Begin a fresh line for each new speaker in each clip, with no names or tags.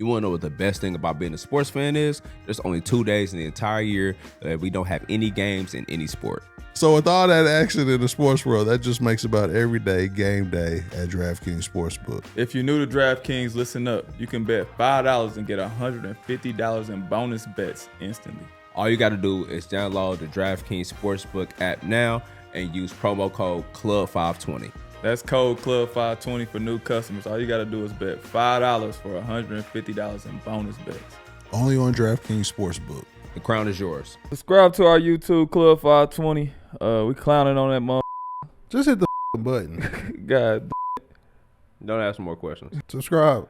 You want to know what the best thing about being a sports fan is? There's only 2 days in the entire year that we don't have any games in any sport.
So with all that action in the sports world, that just makes about every day game day at DraftKings Sportsbook.
If you're new to DraftKings, listen up. You can bet $5 and get $150 in bonus bets instantly.
All you got to do is download the DraftKings Sportsbook app now and use promo code CLUB520.
That's code CLUB520 for new customers. All you got to do is bet $5 for $150 in bonus bets.
Only on DraftKings Sportsbook.
The crown is yours.
Subscribe to our YouTube, CLUB520. We clowning on that mother.
Just hit the button.
God.
Don't ask more questions.
Subscribe.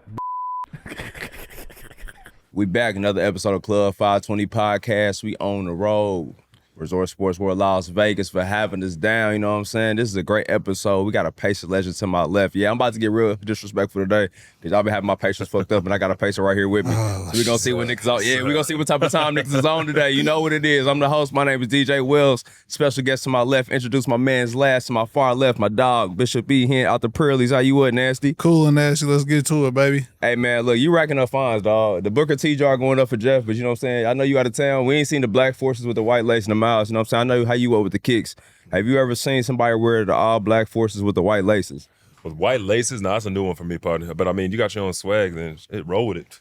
We back, another episode of Club 520 Podcast. We on the road. Resort Sports World Las Vegas for having us down, you know what I'm saying? This is a great episode. We got a Pacer legend to my left. Yeah, I'm about to get real disrespectful today because y'all been having my Pacers fucked up and I got a Pacer right here with me. So we're going to see what niggas on. Yeah, we're going to see what type of time niggas is on today. You know what it is. I'm the host. My name is DJ Wells. Special guest to my left. Introduce my man's last to my far left, my dog, Bishop B. here out the Pearlies. How you what, Nasty?
Cool and nasty. Let's get to it, baby.
Hey, man, look, you racking up fines, dog. The Booker T jar going up for Jeff, but you know what I'm saying? I know you out of town. We ain't seen the black forces with the white lace and the miles. You know what I'm saying? I know how you up with the kicks. Have you ever seen somebody wear the all black forces with the white laces?
With white laces? Nah, that's a new one for me, partner. But I mean, you got your own swag, then roll with it.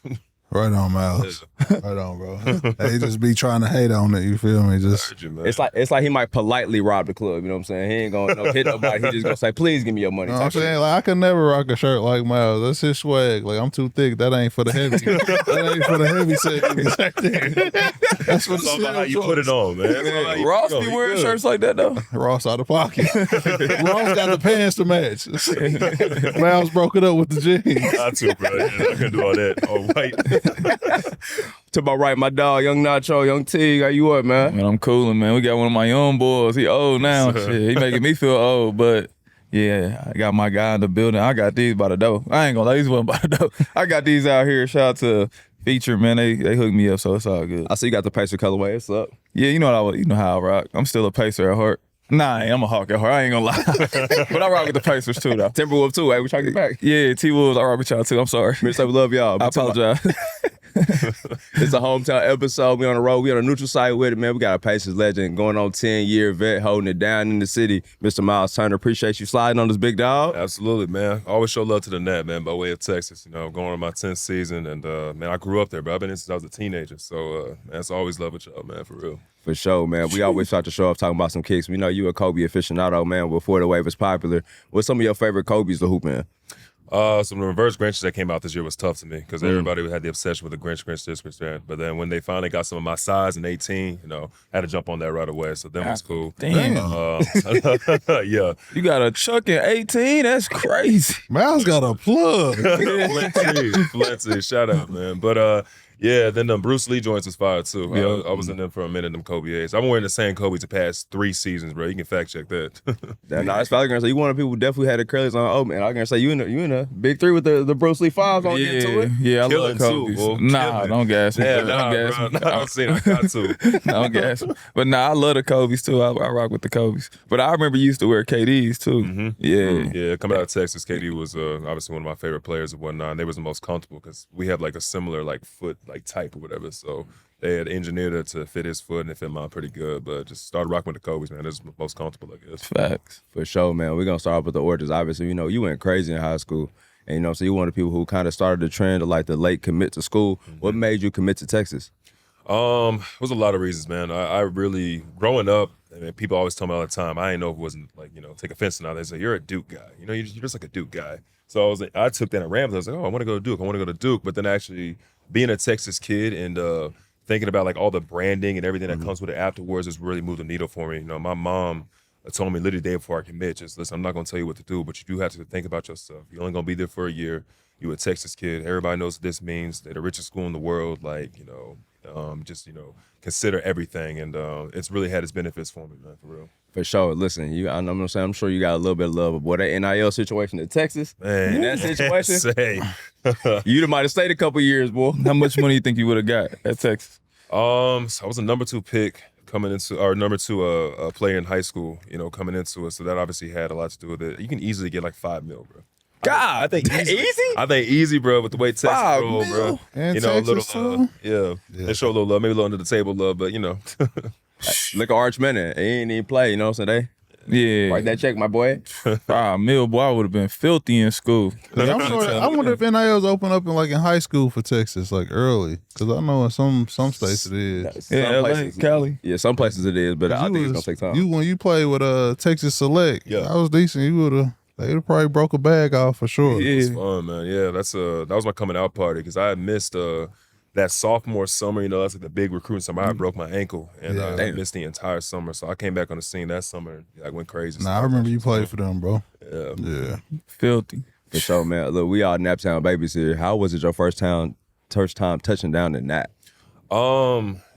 Right on, Myles. Right on, bro. They just be trying to hate on it, you feel me? Just
it's like he might politely rob the club, you know what I'm saying? He ain't gonna hit nobody. He just gonna say, please give me your money.
You know what I'm saying? Like, I could never rock a shirt like Myles. That's his swag. Like, I'm too thick. That ain't for the heavy. That ain't for the heavy set. That's what
all about how you put it on, man.
Ross be wearing shirts like that, though.
Ross out of pocket. Ross got the pants to match. Myles broke it up with the jeans.
Not too, bro. I couldn't do all that. All white.
To my right, my dog, Young Nacho, Young Teague. How you up, man?
Man, I'm coolin', man. We got one of my young boys. He old now. Shit, he making me feel old, but yeah, I got my guy in the building. I got these by the door. I ain't gonna lie, these wasn't by the door. I got these out here. Shout out to Feature, man. They hooked me up, so it's all good.
I see you got the Pacer colorway. What's up?
Yeah, you know how I rock. I'm still a Pacer at heart. Nah, I'm a Hawk at heart. I ain't gonna lie. But I rock with the Pacers too, though.
Timberwolf too, hey, we trying to get back.
Yeah, T-Wolves, I rock with y'all too. I'm sorry.
Mr. We love y'all.
I apologize.
It's a hometown episode. We on the road. We on a neutral side with it, man. We got a Pacers legend going on 10-year vet, holding it down in the city. Mr. Myles Turner, appreciate you sliding on this big dog.
Absolutely, man. I always show love to the Nat, man, by way of Texas. You know, going on my 10th season, and man, I grew up there, bro. I've been in since I was a teenager. So, man, it's always love with y'all, man, for real.
For sure, man. We always start to show up talking about some kicks. We know you a Kobe aficionado, man, before the wave was popular. What's some of your favorite Kobe's to hoop, man?
Some reverse Grinches that came out this year was tough to me because everybody had the obsession with the Grinch, this, Grinch, that. But then when they finally got some of my size in 18, you know, I had to jump on that right away. So that was cool.
Damn.
Yeah.
You got a Chuck in 18? That's crazy.
Myles got a plug.
Plenty. Shout out, man. But yeah, then the Bruce Lee joints was fire too. Yeah, I was in them for a minute, them Kobe A's. I'm wearing the same Kobe's the past 3 seasons, bro. You can fact check that.
That's what I was gonna say. You one of the people who definitely had the curlies on. Oh man, I was gonna say you in a big 3 with the Bruce Lee 5s on.
Yeah,
get to it.
yeah, I
Killing
love Kobe's.
too,
Nah, don't gas me.
Yeah,
Don't gas
bro.
me.
I've seen I got to.
Don't gas me. But nah, I love the Kobe's too. I rock with the Kobe's. But I remember you used to wear KD's too.
Mm-hmm.
Yeah.
Yeah, coming out of Texas, KD was obviously one of my favorite players and whatnot. And they was the most comfortable because we have like a similar like foot like type or whatever. So they had engineered it to fit his foot and it fit mine pretty good. But just started rocking with the Kobe's, man. This is the most comfortable, I guess.
Facts.
For sure, man. We're gonna start off with the orders. Obviously, you know, you went crazy in high school. And you know, so you one of the people who kind of started the trend of like the late commit to school. Mm-hmm. What made you commit to Texas?
It was a lot of reasons, man. I really, growing up, I mean, people always tell me all the time, I didn't know if it wasn't like, you know, take offense or not. They say, you're a Duke guy. You know, you're just like a Duke guy. So I took that and ran with it. I was like, oh, I want to go to Duke. I want to go to Duke. But then actually being a Texas kid and thinking about like all the branding and everything that comes with it afterwards has really moved the needle for me. You know, my mom told me literally the day before I commit, just listen, I'm not going to tell you what to do, but you do have to think about yourself. You're only going to be there for a year. You're a Texas kid. Everybody knows what this means. They're the richest school in the world. Like, you know, just, you know, consider everything. And it's really had its benefits for me, man, for real.
For sure. Listen, I'm sure you got a little bit of love. Boy, that NIL situation in Texas,
man,
in that situation,
say.
You might have stayed a couple years, boy.
How much money you think you would have got at Texas?
So I was a number 2 pick coming into, or number 2 player in high school, you know, coming into it. So that obviously had a lot to do with it. You can easily get like $5 million, bro.
God,
I think
easy?
I think easy, bro, with the way Texas
$5
roll, bro.
mil.
And
You know, a
Texas,
little,
too?
they show a little love, maybe a little under the table love, but you know.
Look at Arch Manning. He ain't even play, you know what I'm saying?
Yeah.
Write that check, my boy.
$5 mil, boy, I would have been filthy in school.
I wonder if NILs open up in high school for Texas, like early. Because I know in some states it is.
Yeah,
Some
LA,
places-
Cali.
Yeah, some places it is, but I think it's gonna take time.
When you play with Texas Select,
Yeah.
that was decent. They'd have probably broke a bag off for sure.
It's
Yeah.
fun, man. Yeah, that was my coming out party because I had missed that sophomore summer. You know, that's like the big recruiting summer. I broke my ankle and I
Damn.
missed the entire summer. So I came back on the scene that summer. And, I went crazy.
Nah, I remember you played for them, bro.
Yeah.
Yeah.
Filthy.
For sure, man. Look, we all Naptown babies here. How was it your first time touching down in Nap?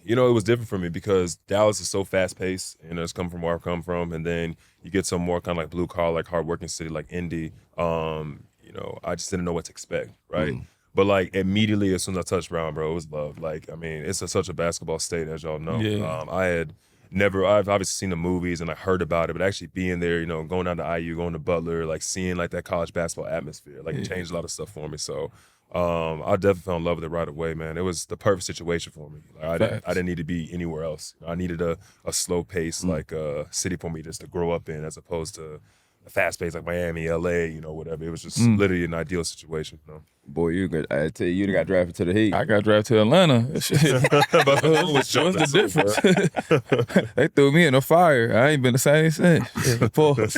You know, it was different for me because Dallas is so fast paced, and it's come from where I come from, and then you get some more kind of like blue collar, like hardworking city like Indy. You know, I just didn't know what to expect, right? But like immediately as soon as I touched ground, bro, it was love. Like, I mean, it's such a basketball state, as y'all know.
Yeah.
I've obviously seen the movies and I heard about it, but actually being there, you know, going down to IU, going to Butler, like seeing like that college basketball atmosphere, like it changed a lot of stuff for me. So I definitely fell in love with it right away, man. It was the perfect situation for me. Like, I didn't need to be anywhere else. I needed a slow pace, like city for me just to grow up in, as opposed to a fast pace like Miami, LA, you know, whatever. It was just literally an ideal situation. You know?
Boy, you good. I tell you, you got drafted to the Heat.
I got drafted to Atlanta. Shit. What's the difference? They threw me in the fire. I ain't been the same since. Yeah, pause.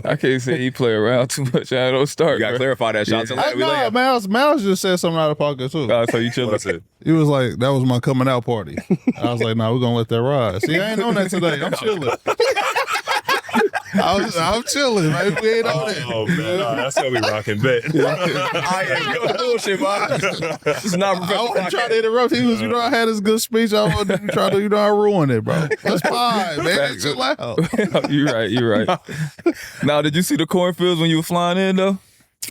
I can't say he play around too much. I don't start.
You got to clarify that. Shout out to
Nah, Myles just said something out of pocket too.
So you
What
chill.
I said.
He was like, that was my coming out party. I was like, nah, we're gonna let that ride. See, I ain't on that today. I'm chilling. I'm chilling, man. We ain't on that.
Oh man, nah, that's how we rocking. Bet.
I ain't no bullshit, man. It's not
I
professional.
wasn't trying to interrupt. He was, I had his good speech. I wasn't trying to, I ruined it, bro. That's fine, man. It's chill out.
You're right. Now, did you see the cornfields when you were flying in though?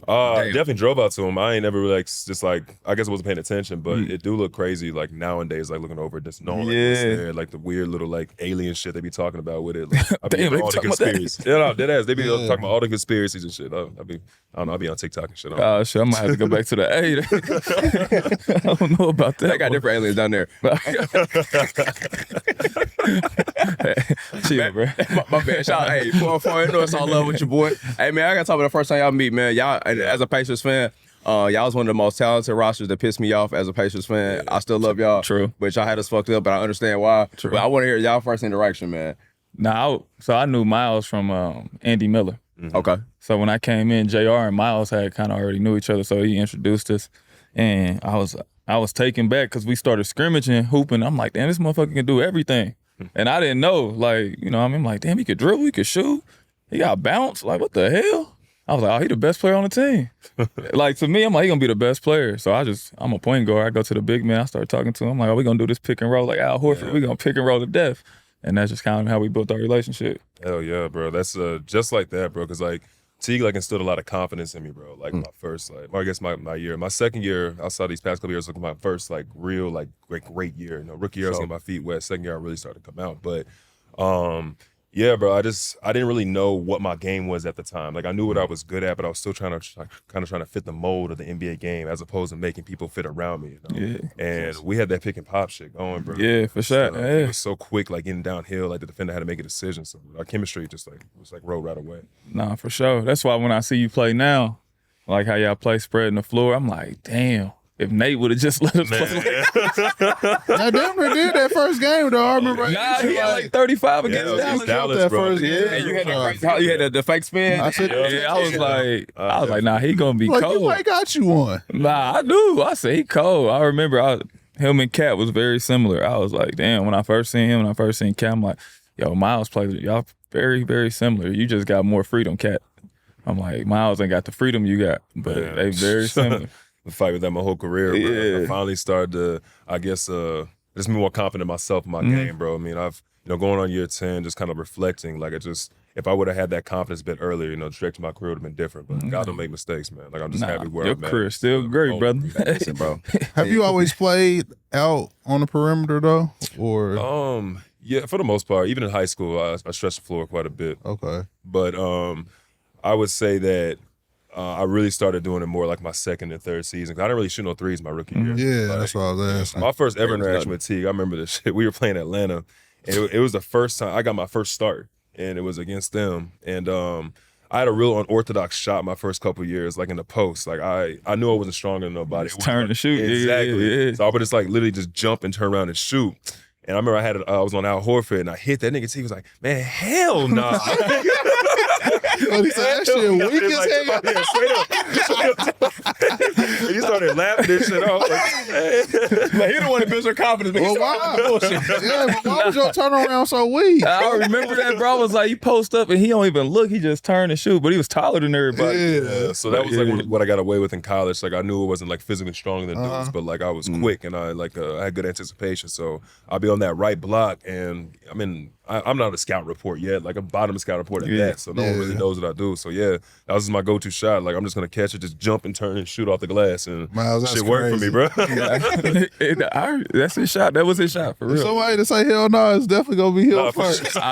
Definitely drove out to them. I ain't never like just like I guess I wasn't paying attention, but it do look crazy like nowadays, like looking over it, just knowing like what's there, like the weird little like alien shit they be talking about with it. Like, I be
Damn, they
all the
talking about that?
conspiracies. Yeah, no, dead ass. They be talking about all the conspiracies and shit. I don't know, I'll be on TikTok and shit.
Oh shit, I might have to go back to the A. I don't know about that.
They got different aliens down there.
Chill, bro.
My bad. Shout out, hey, before you know it's all love with your boy. Hey man, I gotta talk about the first time y'all meet, man. Y'all, as a Pacers fan, y'all was one of the most talented rosters that pissed me off as a Pacers fan. I still love y'all.
True.
But y'all had us fucked up, but I understand why.
True.
But I want to hear y'all first interaction, man.
So I knew Myles from Andy Miller.
Okay.
So when I came in, JR and Myles had kind of already knew each other, so he introduced us, and I was taken back because we started scrimmaging, hooping. I'm like, damn, this motherfucker can do everything, and I didn't know, like, you know, I'm like, damn, he could dribble, he could shoot, he got bounce, like, what the hell? I was like, oh, he the best player on the team. Like, to me, I'm like, he gonna be the best player. So I'm a point guard. I go to the big man, I start talking to him. I'm like, oh, we gonna do this pick and roll like Al Horford. We gonna pick and roll to death. And that's just kind of how we built our relationship.
Hell yeah, bro. That's just like that, bro. Because like Teague like instilled a lot of confidence in me, bro. Like my first, like, or I guess my year, my second year outside these past couple years, was my first like real like great year. You know, rookie year I was getting my feet wet. Second year I really started to come out, but yeah, bro. I didn't really know what my game was at the time. Like I knew what I was good at, but I was still trying to fit the mold of the NBA game as opposed to making people fit around me. You know?
Yeah.
And we had that pick and pop shit going, bro.
Yeah, for sure.
So,
Yeah.
It was so quick, like getting downhill, like the defender had to make a decision. So our chemistry just like was like rolled right away.
Nah, for sure. That's why when I see you play now, like how y'all play spreading the floor, I'm like, damn. If Nate would have just let us play like
Now, Denver did that first game, though. I remember.
nah, he had like 35
Yeah,
against
it was
Dallas.
Dallas,
that
bro.
first game.
And you had the fake spin.
I said,
Yeah, I was like, nah, he gonna be
like, you
cold.
ain't got you one.
Nah, I do. I say he cold. I remember him and Cat was very similar. I was like, damn, when I first seen him, when I first seen Cat, I'm like, yo, Myles plays y'all very, very similar. You just got more freedom, Cat. I'm like, Myles ain't got the freedom you got, but they very similar.
The fight with that my whole career, bro.
Yeah.
I finally started to, I guess, just be more confident in myself in my game, bro. I mean, I've, going on year 10, just kind of reflecting, like if I would have had that confidence a bit earlier, the trajectory of my career would have been different. But God don't make mistakes, man. Like I'm just happy where
your
I'm at.
career's still great, brother.
Listen, bro.
Have you always played out on the perimeter, though? Or
Yeah, for the most part. Even in high school, I stretched the floor quite a bit.
okay.
But I would say that I really started doing it more like my second and third season. 'Cause I didn't really shoot no threes my rookie year.
Yeah, that's what I was asking.
My first ever interaction with Teague, I remember this shit. We were playing Atlanta, and it was the first time I got my first start, and it was against them. And I had a real unorthodox shot my first couple of years, like in the post. Like I knew I wasn't stronger than nobody.
Turn and shoot.
Exactly.
Yeah.
So I would just like literally just jump and turn around and shoot. And I remember I was on Al Horford and I hit that nigga. He was like, man, hell no. Nah.
But he said that shit weak as hell.
Yeah, straight up. And he started laughing and shit. I was like,
Like, he don't want to build your confidence. But
Well, why? Yeah, but why was your turnaround so weak?
I remember that, bro. I was like, you post up and he don't even look. He just turned and shoot, but he was taller than everybody.
Yeah.
so that was like what I got away with in college. Like I knew it wasn't like physically stronger than dudes, but like I was quick and I had good anticipation. So I'll be on that right block, and I mean I'm not a scout report yet. Like I'm bottom scout report at that, so no one really knows what I do. So yeah, that was my go-to shot. Like I'm just gonna catch it, just jump and turn and shoot off the glass, and
Myles, that's
shit worked for me, bro.
That's his shot. That was his shot for real.
Somebody to say hell no, it's definitely gonna be him
Nah, for
first.
sure.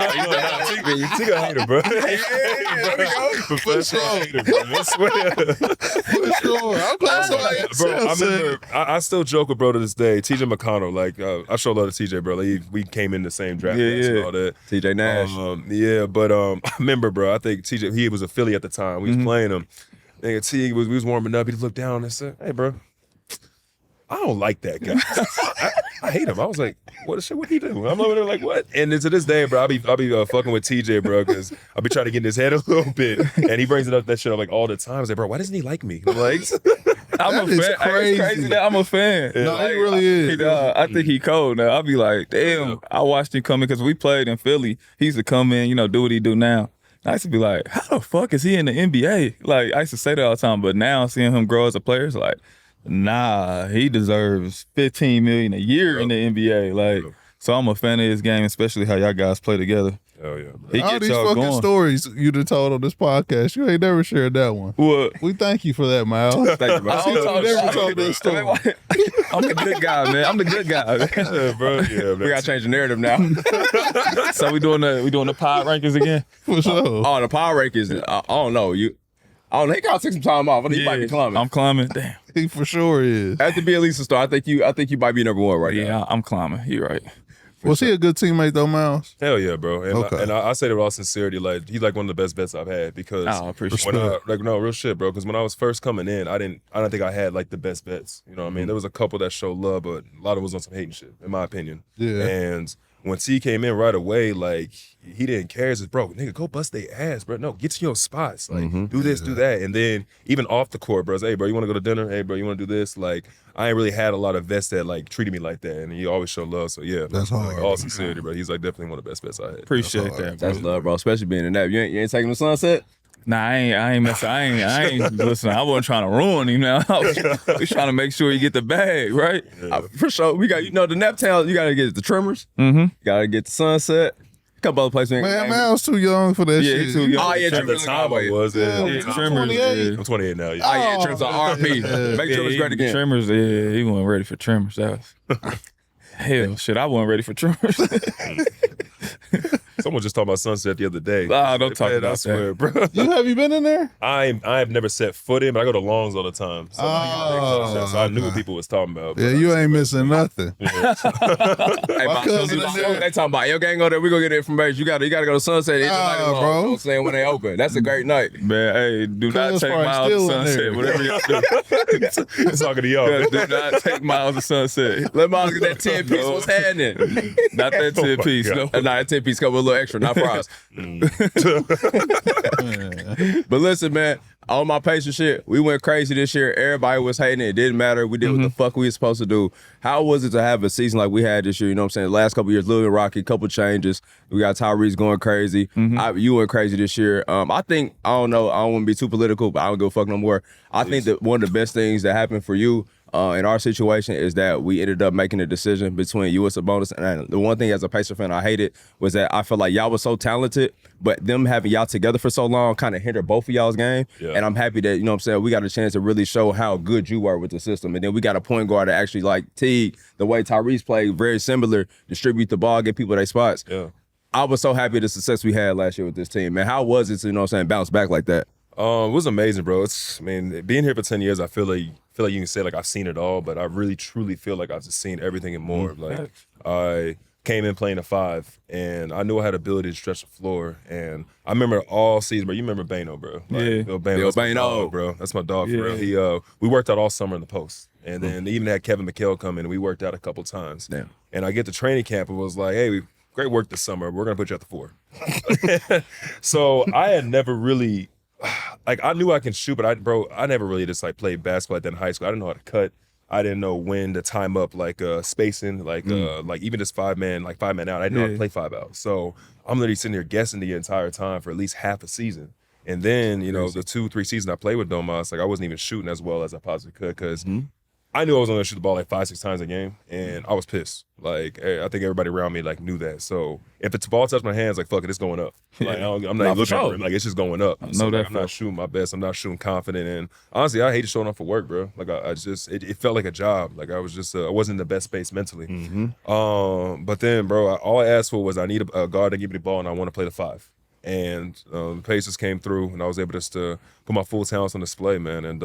Take a hater, bro.
For sure.
Hater, bro. I swear.
For sure. I'm glad somebody
Bro, I
said
remember, I still joke with bro to this day. TJ McConnell, like I show love to TJ, bro. Like, we came in the same draft class and all that.
TJ Nash.
But I remember, bro. I think TJ, he was a Philly at the time. We was playing him. Nigga Teague we was warming up. He just looked down and said, "Hey, bro, I don't like that guy. I hate him." I was like, "What he do?" I'm over there like, "What?" And then to this day, bro, I'll be fucking with TJ, bro, because I'll be trying to get in his head a little bit, and he brings that shit up like all the time. I was like, "Bro, why doesn't he like me?" I'm like,
I'm
That
a
is
fan.
crazy.
It's crazy that I'm a fan.
No, he really is.
I think he cold now. I'll be like, damn, I watched him come in because we played in Philly. He used to come in, do what he do now. I used to be like, how the fuck is he in the NBA? Like, I used to say that all the time, but now seeing him grow as a player, it's like, nah, he deserves $15 million a year in the NBA. Like, so I'm a fan of his game, especially how y'all guys play together.
"Hell yeah, bro."
He
all
gets
these
y'all
fucking
going.
stories you done told on this podcast. You ain't never shared that one.
What?
We thank you for that, Myles.
Thank you, bro.
I don't talk
never
shit.
told that story.
I'm the good guy, man. I'm the good guy. Man.
Yeah, bro. Yeah, man.
We gotta change the narrative now.
So we doing the pod rankings again?
For sure.
Oh, the power rankings. I don't know. I don't know. He gotta take some time off. I think you might be climbing.
I'm climbing. Damn.
He for sure is.
Have to be at least a star. I think you might be number one right now.
Yeah, I'm climbing. You're right.
Was he a good teammate though, Myles?
Hell yeah, bro. And
Okay.
I say that with all sincerity, like he's like one of the best bets I've had because
Oh, I appreciate
when no real shit, bro. Because when I was first coming in, I don't think I had like the best bets. You know what I mean? There was a couple that showed love, but a lot of it was on some hating shit, in my opinion.
Yeah.
And when T came in right away, like he didn't care. He says, "Bro, nigga, go bust their ass, bro. No, get to your spots. Like do this, do that." And then even off the court, bro, "Hey, bro, you want to go to dinner? Hey, bro, you want to do this?" Like I ain't really had a lot of vets that like treated me like that, and he always showed love. So yeah,
That's
like,
hard.
all sincerity, bro. He's like definitely one of the best bets I had.
Appreciate that, bro.
That's love, bro. Especially being in that. You ain't taking the sunset.
Nah, I ain't messing. I ain't listen. I wasn't trying to ruin him. Now I was trying to make sure you get the bag right.
For sure. We got the Naptown. You gotta get the Trimmers.
Mm-hmm.
You gotta get the Sunset. A couple other places.
Man, Myles too young for that
Yeah,
shit.
he too young.
Oh yeah,
At the
Trimmers.
time I was.
Yeah,
Yeah,
I'm
Trimmers.
28.
I'm 28 now. Yeah.
Oh yeah, Trimmers are RP. Make Trimmers great again.
Trimmers. Yeah, he wasn't ready for Trimmers. That was hell shit. I wasn't ready for Trimmers.
Someone just talked about Sunset the other day.
Nah, don't talk
Man,
about
I swear, bro.
Have you been in there?
I have never set foot in, but I go to Longs all the time. So, so I knew what
okay.
people was talking about.
Yeah, you ain't missing nothing.
Hey, my
cousin
cousin,
in there.
they talking about, yo, gang go there. We gonna get information. You gotta go to Sunset. It's
Nah,
the night long.
bro.
You know what I'm saying when they open. That's a great night.
Man, hey, do not
Cuz
take
probably
Myles
still
to
in there.
Sunset. Whatever y'all do.
Talking to y'all.
Yeah, do not take Myles to Sunset.
Let Miles get that 10 piece. What's happening?
Not that 10 piece.
God.
No.
Nah, that 10 piece come with a little extra, not fries. But listen, man, on my Pacers shit, we went crazy this year. Everybody was hating it. It didn't matter. We did what the fuck we was supposed to do. How was it to have a season like we had this year? You know what I'm saying? The last couple years, a little bit rocky, couple changes. We got Tyrese going crazy. You went crazy this year. I think, I don't know, I don't want to be too political, but I don't give a fuck no more. I think that one of the best things that happened for you in our situation is that we ended up making a decision between you and Sabonis. And the one thing as a Pacer fan I hated was that I felt like y'all was so talented, but them having y'all together for so long kind of hindered both of y'all's game.
Yeah.
And I'm happy that, you know what I'm saying, we got a chance to really show how good you were with the system. And then we got a point guard that actually like Teague, the way Tyrese played, very similar, distribute the ball, get people their spots.
Yeah.
I was so happy with the success we had last year with this team, man. How was it to, you know what I'm saying, bounce back like that?
It was amazing, bro. Being here for 10 years, I feel like you can say like I've seen it all, but I really truly feel like I've just seen everything and more. Like I came in playing a 5, and I knew I had ability to stretch the floor. And I remember all season, bro. You remember Bano, bro? Like, Bill
Bill
Bano,
Bano.
bro. That's my dog for real. He we worked out all summer in the post, and then they even had Kevin McHale come in, and we worked out a couple times.
Damn.
And I get to training camp and was like, hey, great work this summer. We're gonna put you at the 4. So I had never really. Like I knew I can shoot, but I never really just like played basketball in high school. I didn't know how to cut. I didn't know when to time up, like spacing, like even just 5-man out. I didn't know how to play 5 out. So I'm literally sitting here guessing the entire time for at least half a season. And then the 2-3 seasons I played with Domas, like I wasn't even shooting as well as I possibly could because I knew I was only gonna shoot the ball like 5-6 times a game, and I was pissed. Like I think everybody around me like knew that. So if the ball touched my hands, like fuck it, it's going up. Like I'm not even looking for it. Like it's just going up. So like, I'm not shooting my best. I'm not shooting confident. And honestly, I hated showing up for work, bro. Like I just it felt like a job. Like I was just I wasn't in the best space mentally. But then, bro, all I asked for was I need a guard to give me the ball, and I want to play the 5. And the Pacers came through, and I was able just to put my full talents on display, man. And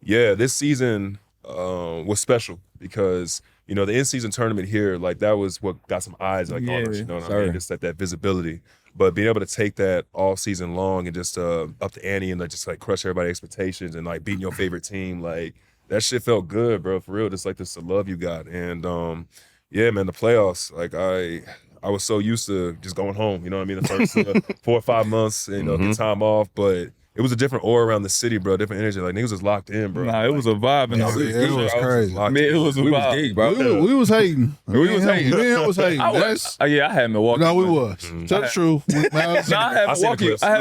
this season was special because the in-season tournament here, like that was what got some eyes like on us, you know what I mean? Just like that visibility. But being able to take that all season long and just up the ante and like just like crush everybody's expectations and like beating your favorite team, like that shit felt good, bro, for real. Just like this the love you got. And man, the playoffs, like I was so used to just going home, you know what I mean? The first 4 or 5 months, get time off, but it was a different aura around the city, bro. Different energy. Like niggas was locked in, bro.
Nah, it was a vibe.
Yeah, it was crazy.
It was a vibe.
We was geek, bro.
We was hating.
We was hating.
Me and him was hating.
I had Milwaukee.
No, we was. Tell the truth.
I had Milwaukee. I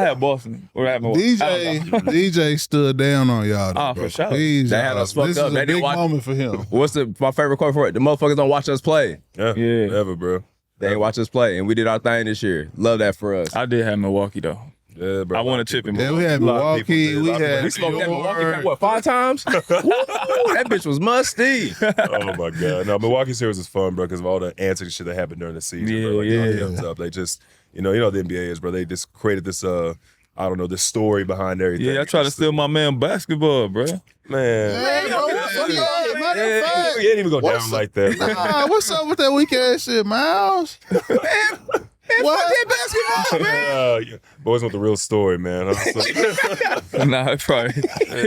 had Boston. Or I had Milwaukee.
DJ stood down on y'all. Though,
for sure.
They had us fucked
this
up.
is
They
a
didn't
big
watch.
moment for him.
What's my favorite quote for it? The motherfuckers don't watch us play.
Yeah. Ever, bro.
They ain't watch us play, and we did our thing this year. Love that for us.
I did have Milwaukee though.
Yeah, bro.
I want to chip him.
Yeah, we had Milwaukee. We had
We smoked that Milwaukee what 5 times? Woo, that bitch was musty.
Oh my god! No, Milwaukee series is fun, bro, because of all the antics shit that happened during the season. Bro. Like, up. They just, the NBA is, bro. They just created this, this story behind everything.
Yeah, I tried to steal my man basketball, bro.
Man, you ain't even go down like that. Bro.
What's up with that weak ass shit, Myles?
What? Basketball, man.
Boys want the real story, man.
Nah, it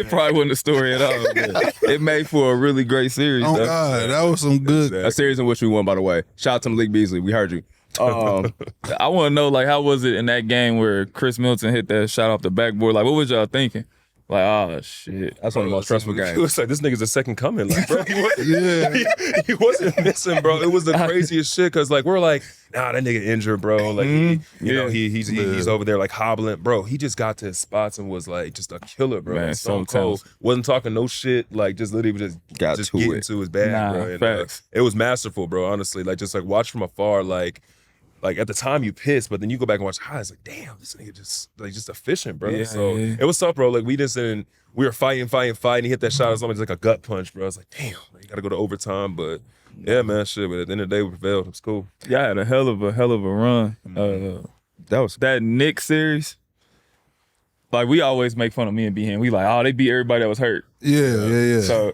probably wasn't a story at all. It made for a really great series.
Oh
though.
God, that was some good.
A series in which we won, by the way. Shout out to Malik Beasley. We heard you.
I want to know, like, how was it in that game where Chris Middleton hit that shot off the backboard? Like, what was y'all thinking? Like, oh shit,
that's one of the most stressful games.
It was like this nigga's a second coming, like, bro. He wasn't missing, bro. It was the craziest shit because, like, we're like, nah, that nigga injured, bro. Like, he's over there like hobbling, bro. He just got to his spots and was like just a killer, bro.
Man,
so cold. Wasn't talking no shit, like just literally just getting into his bag, bro. And,
facts.
It was masterful, bro. Honestly, like just like watch from afar, like at the time you pissed, but then you go back and watch highlights, like, damn, this nigga just efficient, bro.
Yeah,
so it was tough, bro. Like we were fighting. He hit that shot. It was almost like a gut punch, bro. I was like, damn, you gotta go to overtime. But yeah, man, shit. But at the end of the day, we prevailed. It was cool.
Yeah, I had a hell of a run. That Knicks series. Like we always make fun of me and B-Hen. We like, oh, they beat everybody that was hurt.
Yeah.
So,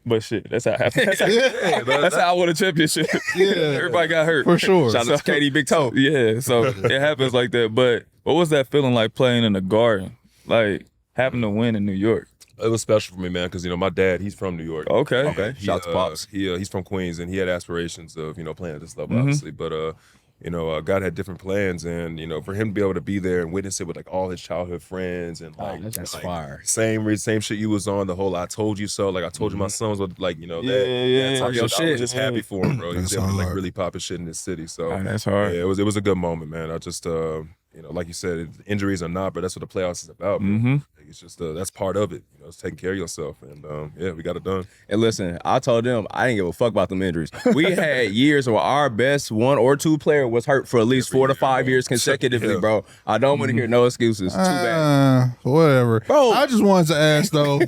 but shit, that's how it happened. That's how I won a championship.
Yeah,
Everybody got hurt.
for sure.
Shout out to KD Big Toe.
Yeah, so it happens like that. But what was that feeling like playing in the Garden? Like having to win in New York?
It was special for me, man, because my dad, he's from New York.
Okay.
Shout out to Pops.
He's from Queens, and he had aspirations of playing at this level, obviously. But God had different plans, and for him to be able to be there and witness it with like all his childhood friends and like
that's
like,
fire.
Same shit you was on, the whole "I told you so." Like I told you my sons would like that.
Yeah.
Type
Your
shit. I
shit.
was just happy for him, bro. He was
That's
able to like
hard.
really pop his shit in this city. So
That's hard.
yeah, it was a good moment, man. I just like you said, injuries or not, but that's what the playoffs is about. Bro. It's just that's part of it. It's taking care of yourself, and we got it done.
And listen, I told them I didn't give a fuck about them injuries. We had years where our best 1 or 2 player was hurt for at least 4 to 5 years consecutively, bro. I don't want to hear no excuses. Too bad.
Whatever.
Bro.
I just wanted to ask though,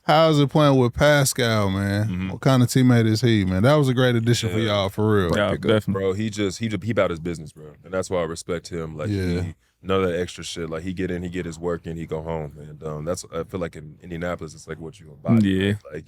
how's it playing with Pascal, man? What kind of teammate is he, man? That was a great addition for y'all, for real.
Yeah, definitely.
Bro, he about his business, bro, and that's why I respect him. Like
Yeah.
None of that extra shit. Like he get in, he get his work in, he go home. And that's I feel like in Indianapolis, it's like what you embody.
Yeah.
Like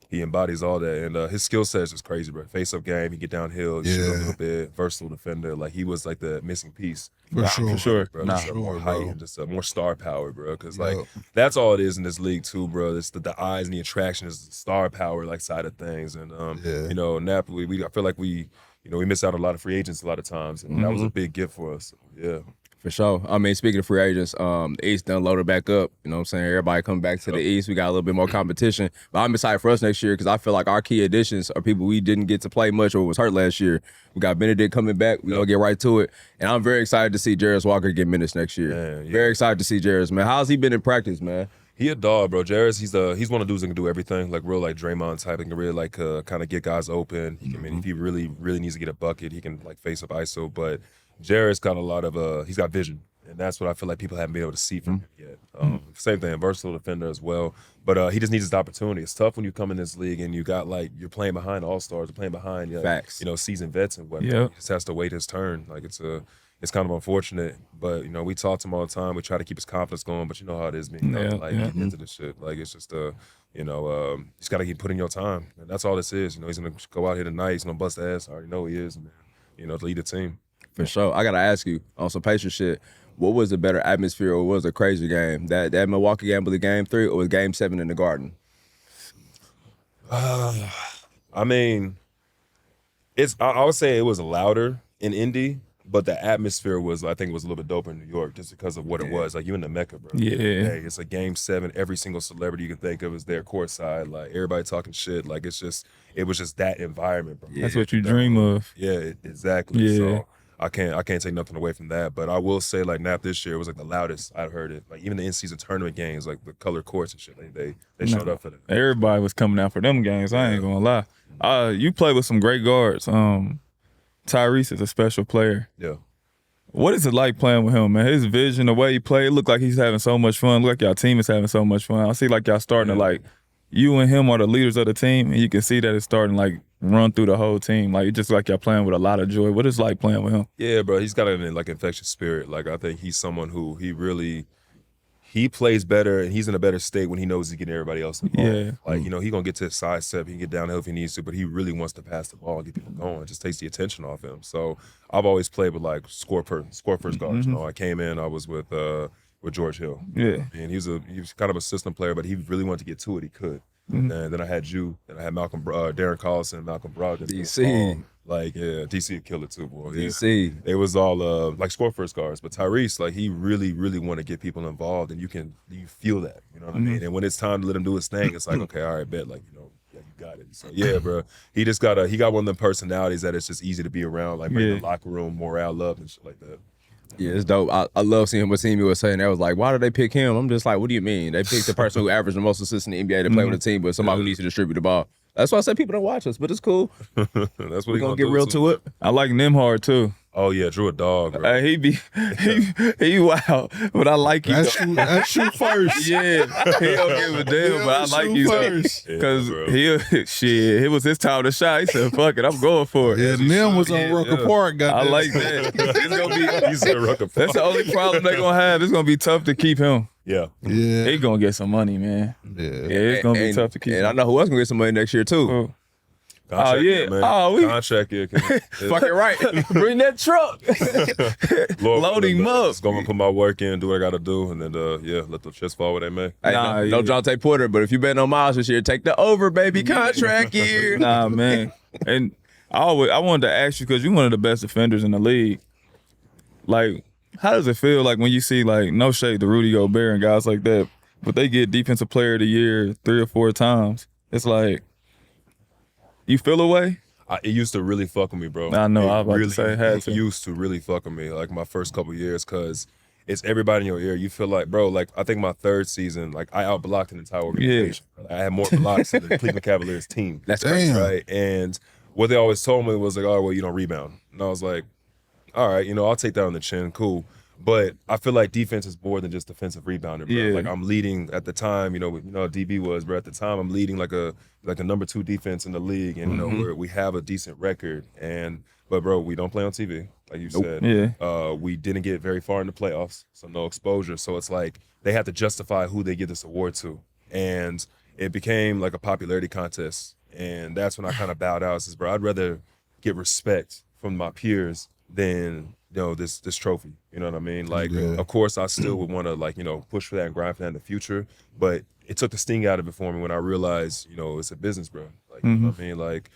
he embodies all that. And his skill set is just crazy, bro. Face-up game, he get downhill, shoot a little bit, versatile defender. Like he was like the missing piece.
For sure.
Bro.
Nah.
Just more height and just more star power, bro. Because like
Yup.
that's all it is in this league too, bro. It's the eyes and the attraction is the star power like side of things. And you know, Napoli, I feel like we miss out on a lot of free agents a lot of times, and that was a big gift for us. Yeah.
For sure. I mean, speaking of free agents, the East done loaded back up. You know what I'm saying? Everybody coming back to the East. We got a little bit more competition. But I'm excited for us next year because I feel like our key additions are people we didn't get to play much or was hurt last year. We got Benedict coming back. We're going to get right to it. And I'm very excited to see Jarris Walker get minutes next year. Very excited to see Jarris, man. How's he been in practice, man?
He a dog, bro. Jarris, he's one of the dudes that can do everything, like real like Draymond type. He can really like kind of get guys open. He can, I mean, if he really needs to get a bucket, he can like face up ISO. But Jarris got a lot of he's got vision. And that's what I feel like people haven't been able to see from him yet. Same thing, versatile defender as well. But he just needs his opportunity. It's tough when you come in this league and you got like you're playing behind all-stars, you're playing behind
Facts.
Seasoned vets and whatnot.
Yep.
He just has to wait his turn. Like it's kind of unfortunate. But we talk to him all the time. We try to keep his confidence going, but you know how it is, getting into this shit. Like it's just he's gotta keep putting your time. And that's all this is. He's gonna go out here tonight, he's gonna bust ass. I already know he is, man. To lead the team.
For sure. I got to ask you on some Pacers shit. What was the better atmosphere or what was a crazy game? That Milwaukee game was game 3 or was game 7 in the Garden?
I mean, I would say it was louder in Indy, but the atmosphere I think it was a little bit doper in New York just because of what it was. Like you in the Mecca, bro.
Yeah.
Hey, it's a game 7. Every single celebrity you can think of is there courtside. Like everybody talking shit. Like it was just that environment, bro.
That's what you dream of.
Yeah, exactly.
Yeah.
So I can't take nothing away from that. But I will say, like Nap this year was like the loudest I've heard it. Like even the in-season tournament games, like the color courts and shit, like they showed up for that.
Everybody was coming out for them games. I ain't gonna lie. You play with some great guards. Tyrese is a special player.
Yeah.
What is it like playing with him, man? His vision, the way he played, look like he's having so much fun. Look like y'all team is having so much fun. I see like y'all starting to like, you and him are the leaders of the team, and you can see that it's starting like run through the whole team. Like, it's just like y'all playing with a lot of joy. What is it like playing with him?
Yeah, bro. He's got an like infectious spirit. Like I think he's someone who he plays better and he's in a better state when he knows he's getting everybody else involved.
Yeah.
Like, he gonna get to his side step, he can get downhill if he needs to, but he really wants to pass the ball and get people going. It just takes the attention off him. So I've always played with like score first guards. I came in, I was with George Hill.
Yeah.
And he was kind of a system player, but he really wanted to get to it, he could. And then I had you, and I had Darren Collison, Malcolm Brogdon.
DC.
Like, yeah, DC would kill it too, boy. Yeah.
DC.
It was all like score first guards, but Tyrese, like he really, really want to get people involved, and you feel that, you know what I mean? And when it's time to let him do his thing, it's like, okay, all right, bet, like yeah, you got it. So yeah, bro, he got one of them personalities that it's just easy to be around, like bring the locker room morale up and shit like that.
Yeah, it's dope. I love seeing what Simi was saying. That was like, why did they pick him? I'm just like, what do you mean? They picked the person who averaged the most assists in the NBA to play with a team, but somebody who needs to distribute the ball. That's why I said people don't watch us, but it's cool.
That's what
we're going to get real to it.
I like Nimhard too.
Oh yeah, Drew a dog, bro.
He wild, but I like you.
That's shoot first.
Yeah, he don't give a damn, but I like you
first.
because it was his time to shine. He said, "Fuck it, I'm going for it."
Yeah, Nim was on Rucker Park.
I like that. It's gonna be.
He's a Rucker Park.
That's the only problem they're gonna have. It's gonna be tough to keep him.
Yeah.
He gonna get some money, man.
Yeah.
It's gonna be tough to keep.
And I know who else gonna get some money next year too.
Contract,
yeah.
man.
Oh,
Contract, yeah.
Fucking right.
Bring that truck. Load him up.
Just gonna put my work in, do what I gotta do, and then let the chips fall where they may.
Hey, no Jonte Porter, but if you bet on Myles this year, take the over, baby. Contract year.
Nah, man. And I wanted to ask you, because you're one of the best defenders in the league. Like, how does it feel like when you see, like, no shade to Rudy Gobert and guys like that, but they get Defensive Player of the Year 3 or 4 times? It's like, you feel away?
It used to really fuck with me, bro.
I know, I was about
really,
to say it had to.
It used to really fuck with me, like my first couple years, because it's everybody in your ear. You feel like, bro, like I think my 3rd season, like I outblocked an entire organization. I had more blocks than the Cleveland Cavaliers team.
That's
crazy.
Right? And what they always told me was like, oh, well, you don't rebound. And I was like, all right, I'll take that on the chin, cool. But I feel like defense is more than just defensive rebounding, bro.
Yeah.
Like I'm leading at the time, you know how DB was, bro. At the time, I'm leading like a number 2 defense in the league, and you know where we have a decent record. But bro, we don't play on TV, like you said.
Yeah.
We didn't get very far in the playoffs, so no exposure. So it's like they have to justify who they give this award to, and it became like a popularity contest. And that's when I kind of bowed out. I says, bro, I'd rather get respect from my peers than this trophy. You know what I mean? Like, of course, I still would want to push for that and grind for that in the future. But it took the sting out of it for me when I realized, it's a business, bro. Like, you know what I mean? Like,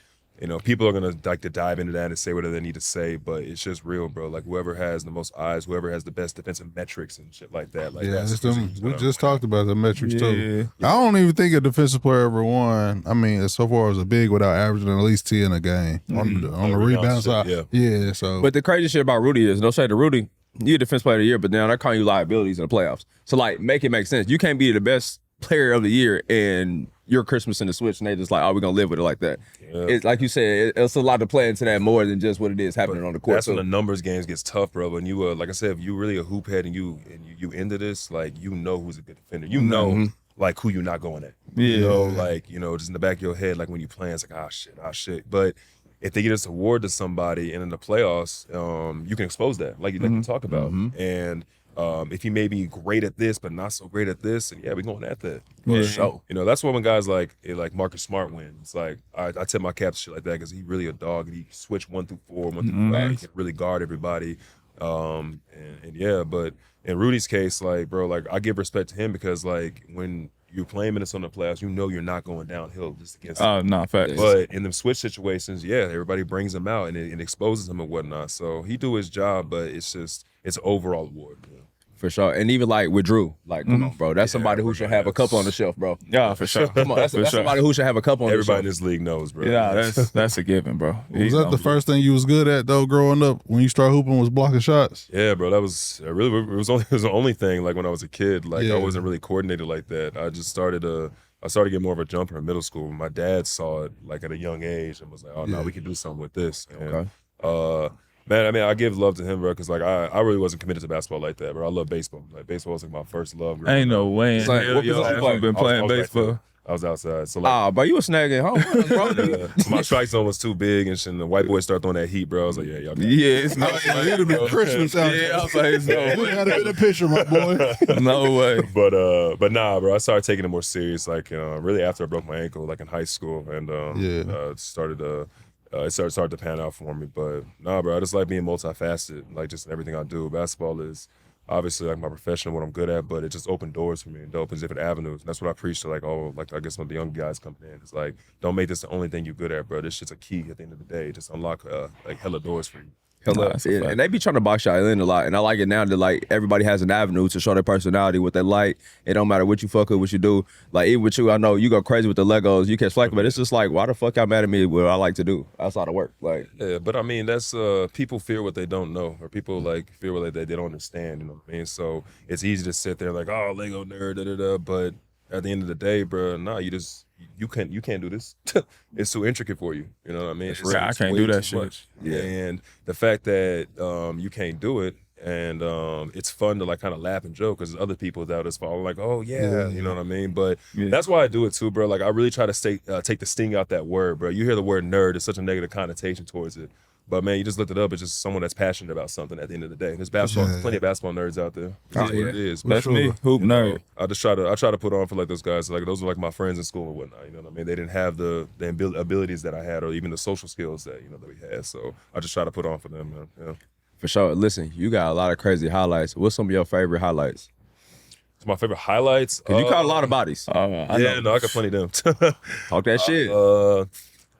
people are gonna like to dive into that and say whatever they need to say, but it's just real, bro. Like whoever has the most eyes, whoever has the best defensive metrics and shit like that. Like that's
we just talked about the metrics too.
Yeah.
I don't even think a defensive player ever won. I mean, so far as a big without averaging at least 10 a game on the rebound side. Yeah. So,
But the crazy shit about Rudy is, no shade to Rudy, you're a defense player of the year, but now they're calling you liabilities in the playoffs. So like, make it make sense. You can't be the best player of the year and you're Christmas in the switch, and they just like, oh, we're gonna live with it like that. Yeah. It's like you said, it's a lot to play into that more than just what it is happening on the court.
That's when the numbers games gets tough, bro. When you like I said, if you really a hoop head and you into this, like who's a good defender. Like who you're not going at.
Yeah.
Just in the back of your head, like when you playing, it's like ah shit. But if they get this award to somebody and in the playoffs, you can expose that, like you talk about. And if he may be great at this, but not so great at this, and we're going at that.
Sure.
That's why when guys like Marcus Smart win, it's like I tip my cap to shit like that because he really a dog and he switched 1 through 4, 1 through 5. He can really guard everybody. But in Rudy's case, like bro, like I give respect to him because like when you're playing Minnesota in the playoffs, you're not going downhill just against him.
Oh, no, facts.
But in them switch situations, everybody brings him out and it exposes him and whatnot. So he do his job, but it's an overall award.
For sure. And even like with Drew, like, come on, bro. That's somebody who should have a couple on the shelf, bro.
Yeah, for sure.
Come on, that's somebody who should have a couple on the
Everybody
shelf.
in this league knows, bro.
Yeah, that's a given, bro.
was that the first thing you was good at though, growing up when you start hooping, was blocking shots?
Yeah, bro. That was it was the only thing. Like when I was a kid, like I wasn't really coordinated like that. I just started getting more of a jumper in middle school. My dad saw it like at a young age and was like, "Oh no, we can do something with this." And, man, I mean, I give love to him, bro, because like I really wasn't committed to basketball like that, bro. I love baseball. Like baseball was like my first love.
Ain't no way.
It's like, what position you play?
I've been playing baseball.
I was outside. So like,
bro, you was snagging home, bro.
my strike zone was too big and shit. And the white boys start throwing that heat, bro. I was like, yeah, y'all got it.
Yeah, it's not.
It'll be Christmas out there.
Yeah, I was like, it's no
You
way.
gotta get a picture, my boy.
No way.
But nah, bro. I started taking it more serious, like really after I broke my ankle, like in high school, and it started to pan out for me. But nah, bro, I just like being multifaceted, like just everything I do. Basketball is obviously like my profession, what I'm good at, but it just opened doors for me. It opens different avenues. And that's what I preach to I guess when the young guys coming in. It's like, don't make this the only thing you're good at, bro. This shit's a key at the end of the day. Just unlock like hella doors for you.
And they be trying to box y'all in a lot, and I like it now that like everybody has an avenue to show their personality, what they like. It don't matter what you fuck with, what you do. Like even with you, I know you go crazy with the Legos, you catch flack, but it's just like, why the fuck y'all mad at me? What I like to do outside of work, like.
Yeah, but I mean that's people fear what they don't know, or people like fear what they don't understand. You know what I mean? So it's easy to sit there like, oh, Lego nerd, da da da. But at the end of the day, bro, nah, you can't do this. It's too intricate for you. You know what I mean?
I can't
way
do that
too
shit.
much. Yeah. And the fact that you can't do it, and it's fun to like kind of laugh and joke because other people that just follow like, oh yeah, you know what I mean? But that's why I do it too, bro. Like I really try to take the sting out that word, bro. You hear the word nerd, it's such a negative connotation towards it. But man, you just looked it up. It's just someone that's passionate about something at the end of the day. There's plenty of basketball nerds out there. That's what it is.
That's me, hoop nerd.
I try to put on for like those guys. Like those are like my friends in school and whatnot. You know what I mean? They didn't have the abilities that I had, or even the social skills that that we had. So I just try to put on for them, man. Yeah.
For sure. Listen, you got a lot of crazy highlights. What's some of your favorite highlights?
So my favorite highlights.
Cause you caught a lot of bodies.
I got plenty of them.
Talk that shit.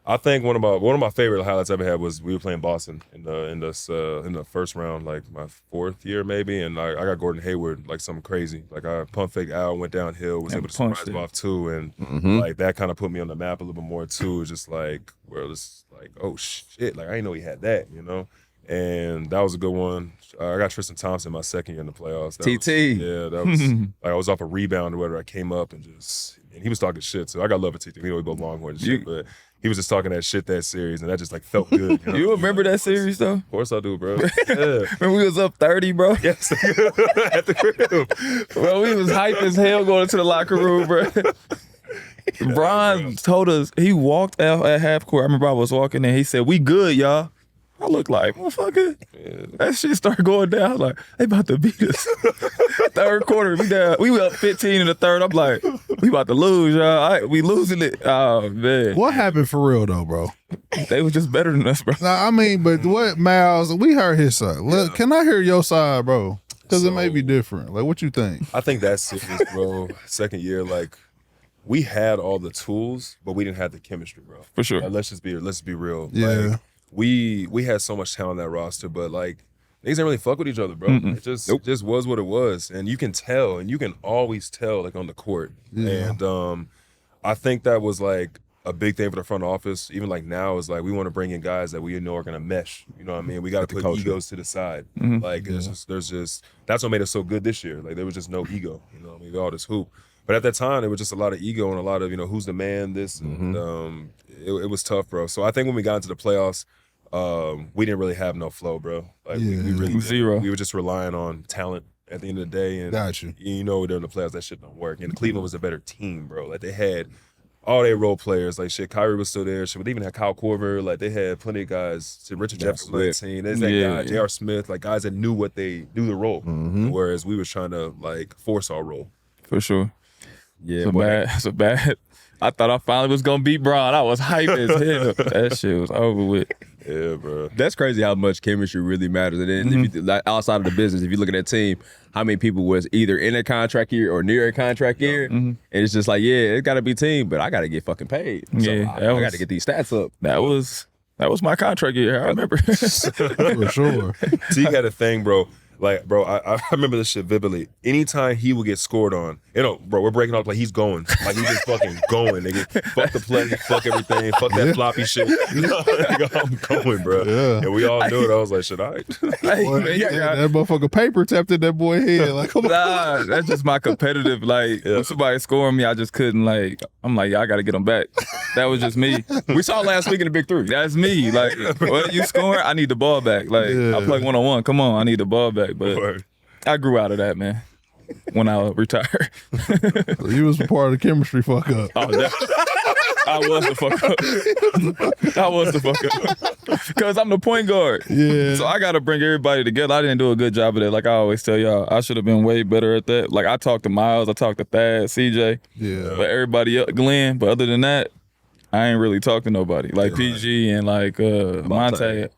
I think one of my favorite highlights I ever had was we were playing Boston in the first round, like my 4th year maybe, and I got Gordon Hayward like something crazy. Like I pump fake out, went downhill, was able to surprise him off too, and like that kind of put me on the map a little bit more too. It's just like where it's like, oh shit, like I didn't know he had that, And that was a good one. I got Tristan Thompson my second year in the playoffs. That was
that was
like I was off a rebound or whatever. I came up and just and he was talking shit. So I got love for T. We know we both Longhorns and shit, but he was just talking that shit that series, and that just like felt good. You know?
You remember that series though?
Of course I do, bro. Yeah.
When we was up 30, bro.
Yes, at the crib.
Bro, we was hype as hell going into the locker room, bro. Bron told us, he walked out at half court. I remember I was walking in. He said, "We good, y'all." I look like, motherfucker. Yeah. That shit started going down. I was like, they about to beat us. Third quarter, we were up 15 in the third. I'm like, we about to lose, y'all. We losing it. Oh, man.
What happened for real, though, bro?
They was just better than us, bro.
Nah, I mean, but what, Myles, we heard his side. Look, can I hear your side, bro? Because it may be different. Like, what you think?
I think that's serious, bro. Second year, like, we had all the tools, but we didn't have the chemistry, bro.
For sure.
Like, let's be real.
Yeah.
Like, we had so much talent on that roster, but like niggas didn't really fuck with each other, bro.
Mm-mm.
It just was what it was, and you can tell, and you can always tell, like on the court.
Yeah.
And I think that was like a big thing for the front office. Even like now is like we want to bring in guys that we know are gonna mesh. You know what I mean? We got to put egos to the side.
Mm-hmm.
Like there's just that's what made us so good this year. Like there was just no ego. You know what I mean? We all just hoop. But at that time, there was just a lot of ego and a lot of, who's the man, this. And, it was tough, bro. So I think when we got into the playoffs, we didn't really have no flow, bro. Like we really
zero.
We were just relying on talent at the end of the day. And
Got you.
during the playoffs, that shit don't work. And Cleveland was a better team, bro. Like they had all their role players. Like shit, Kyrie was still there. Shit, but they even had Kyle Korver. Like they had plenty of guys. So Richard Jefferson was on that team. There's that guy, J.R. Smith. Like guys that knew what they do the role. Whereas we was trying to like force our role.
For sure.
Yeah,
It's a bad. I thought I finally was gonna beat Bron. I was hype as hell. That shit was over with.
Yeah, bro.
That's crazy how much chemistry really matters. And then if you, like, outside of the business, if you look at that team, how many people was either in a contract year or near a contract year, and it's just like, yeah, it got to be team, but I got to get fucking paid. So I got to get these stats up.
That was my contract year. I remember.
For sure.
Teague had a thing, bro. Like, bro, I remember this shit vividly. Anytime he would get scored on, bro, we're breaking up like he's going. Like he's just fucking going, nigga. Fuck the play, fuck everything, fuck that floppy shit. Nigga, I'm going, bro.
Yeah.
And we all knew it. I was like, shit, all right.
That motherfucker paper tapped in that boy head. Like, come on.
Nah, that's just my competitive. Like, when somebody scoring me, I just couldn't, like, I'm like, I got to get them back. That was just me.
We saw last week in the Big Three.
That's me. Like, what, you scoring? I need the ball back. Like, I play one-on-one. Come on, I need the ball back. But I grew out of that, man, when I retired.
You was part of the chemistry fuck up.
Oh, I was the fuck up. I was the fuck up. Because I'm the point guard.
Yeah.
So I got to bring everybody together. I didn't do a good job of that. Like I always tell y'all, I should have been way better at that. Like I talked to Myles, I talked to Thad, CJ.
Yeah.
But everybody else, Glenn. But other than that, I ain't really talked to nobody. Like PG and like Monte.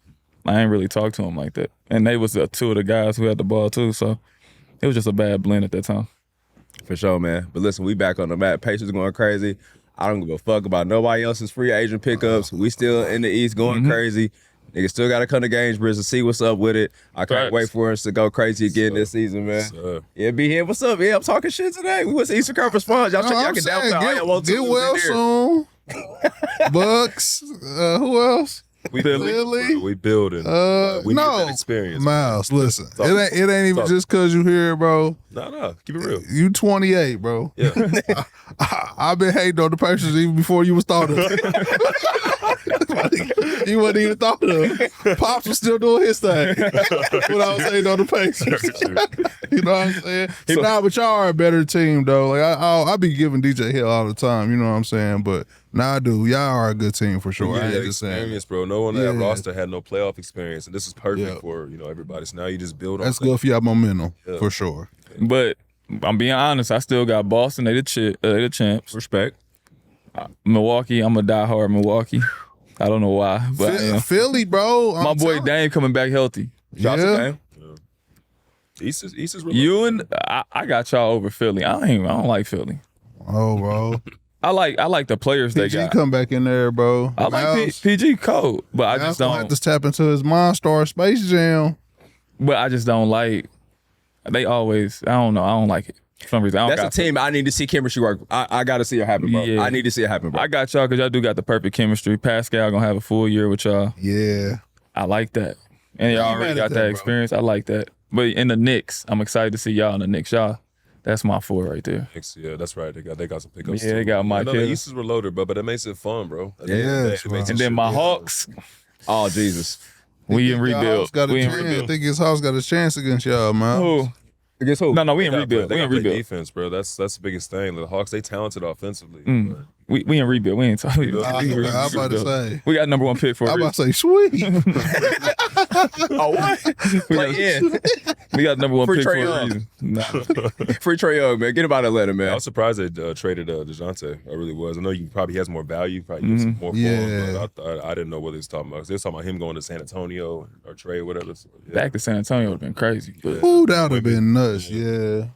I ain't really talked to him like that. And they was two of the guys who had the ball too. So it was just a bad blend at that time.
For sure, man. But listen, we back on the map. Pacers going crazy. I don't give a fuck about nobody else's free agent pickups. We still in the East going crazy. Niggas still got to come to Gainesbridge to see what's up with it. I can't wait for us to go crazy again this season, man. Yeah, be here. What's up? Yeah, I'm talking shit today. We was Eastern Conference Finals. Y'all check y'all can down.
Get well soon. Bucks. Who else?
We
Philly.
We building. We need that experience.
Myles, listen. It ain't even just cause you here, bro.
No. Keep it real.
You 28, bro.
Yeah.
I've been hating on the Pacers even before you was thought of. You wasn't even thought of. Pops was still doing his thing when I was hating on the Pacers. You know what I'm saying? But y'all are a better team, though. Like I be giving DJ Hill all the time. You know what I'm saying? But I do. Y'all are a good team for sure. I ain't just saying.
Experience, bro. No one on that roster had no playoff experience, and this is perfect for everybody. So now you just build on.
That's good for y'all momentum for sure.
But I'm being honest. I still got Boston. They the champs.
Respect.
Milwaukee. I'm a diehard Milwaukee. I don't know why, but I am.
Philly, bro.
My boy Dame coming back healthy.
Shout out to Dame.
East is really
You and I got y'all over Philly. I don't like Philly.
Oh, bro.
I like the players they
PG
got.
come back in there, bro.
I like PG cold, but I just don't.
Have to tap into his Monster Space Jam.
But I just don't like. They always. I don't know. I don't like it for some reason.
That's a team I need to see chemistry work. I got to see it happen, bro.
Yeah.
I need to see it happen, bro.
I got y'all because y'all do got the perfect chemistry. Pascal gonna have a full year with y'all.
Yeah.
I like that, and y'all already got that experience. I like that. But in the Knicks, I'm excited to see y'all in the Knicks. Y'all That's my 4 right there.
Knicks, yeah, that's right. They got some pickups.
Yeah,
too.
they got
I
Mike
know the
Hill.
Easters were loaded, but it makes it fun, bro.
Yes, bro.
And then my Hawks,
Oh, Jesus.
we in rebuild.
We I think his house got a chance against y'all, man.
Who?
Against who?
No, we in
They
rebuild. We
got
in
play
rebuild.
defense, bro. That's the biggest thing. The Hawks, they talented offensively. but-
We in rebuild. We ain't talking.
I was about to say.
We got number 1 pick for
I
a
was
reason.
about to say, sweet.
Oh, what?
We got number 1
Free
pick for
Trae
a
Young.
reason. Nah.
Free Trae Young, man. Get him out of Atlanta,
I
man.
was surprised they traded DeJounte. I really was. I know you probably has more value, probably gets more for
Yeah.
him, but I didn't know what they was talking about. They was talking about him going to San Antonio or trade, whatever. So, yeah.
Back to San Antonio would have been crazy. But
Ooh, that would have been nuts. Yeah.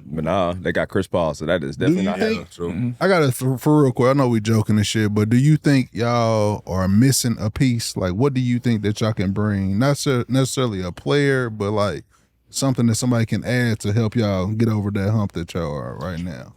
But nah, they got Chris Paul, so that is definitely
you
not
think-
happening.
True.
I got to, for real quick, I know we joking and shit, but do you think y'all are missing a piece? Like, what do you think that y'all can bring? Not necessarily a player, but like something that somebody can add to help y'all get over that hump that y'all are right now.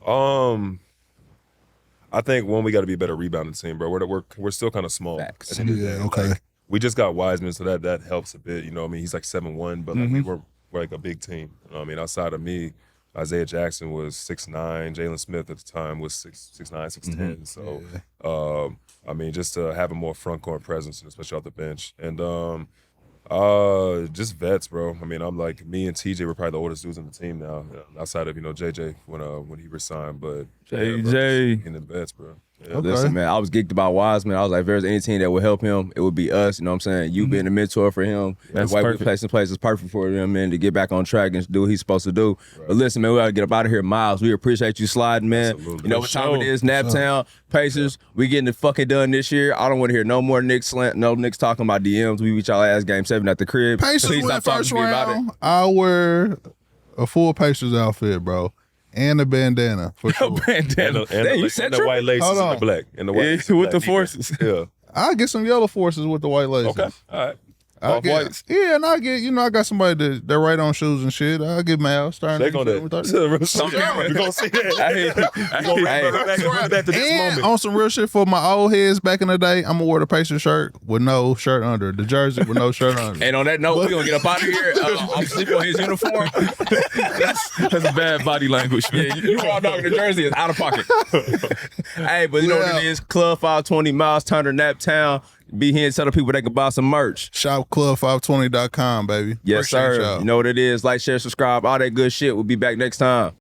I think one, we got to be a better rebounding team, bro. We're still kind of small.
Facts.
At the end of the
Yeah,
day.
okay.
Like, we just got Wiseman, so that helps a bit. You know what I mean? He's like 7'1", but like, we're like a big team. You know what I mean? Outside of me, Isaiah Jackson was 6'9". Jalen Smith at the time was 6'9", 6'10". So, I mean, just to have a more front court presence, especially off the bench. And just vets, bro. I mean, I'm like, me and TJ were probably the oldest dudes on the team now, outside of, JJ when he resigned. But
JJ.
in the vets, bro. Yeah.
Okay.
Listen, man, I was geeked about Wiseman. I was like, if there's any team that would help him, it would be us. You know what I'm saying? You being a mentor for him.
That's
the way
perfect.
we place in place is perfect for him, man, to get back on track and do what he's supposed to do. But listen, man, we got to get up out of here. Myles, we appreciate you sliding, man.
Absolutely.
You know what time it
sure.
is? Naptown, Pacers. We getting it fucking done this year. I don't want to hear no more Knicks talking about DMs. We beat y'all ass game 7 at the crib.
Pacers
Please
win
stop talking
first
to me about it.
round. I'll wear a full Pacers outfit, bro. And a bandana, for sure.
Bandana. Damn, you said
and the white laces
Hold
and
on.
the black. And the white
Yeah,
laces and
with the
black.
forces.
Yeah.
I'll get some yellow forces with the white laces.
Okay. All right.
I'll get,
Off-whites.
yeah, and I get, I got somebody that write on shoes and shit. I'll get Myles starting.
They gonna
We're
We're gonna see that. Back to this
And
moment.
on some real shit for my old heads back in the day, I'm gonna wear the Pacers shirt with no shirt under, the jersey with no shirt under.
And on that note, we're going to get up out of here. I'm sleeping on his uniform.
That's bad body language, man.
Yeah, you raw dog the jersey is out of pocket. Hey, but you know what it is? Club 520, Myles Turner, Naptown. Be here and tell the people they can buy some merch.
Shopclub520.com, baby.
Yes,
Appreciate
sir.
y'all.
You know what it is. Like, share, subscribe, all that good shit. We'll be back next time.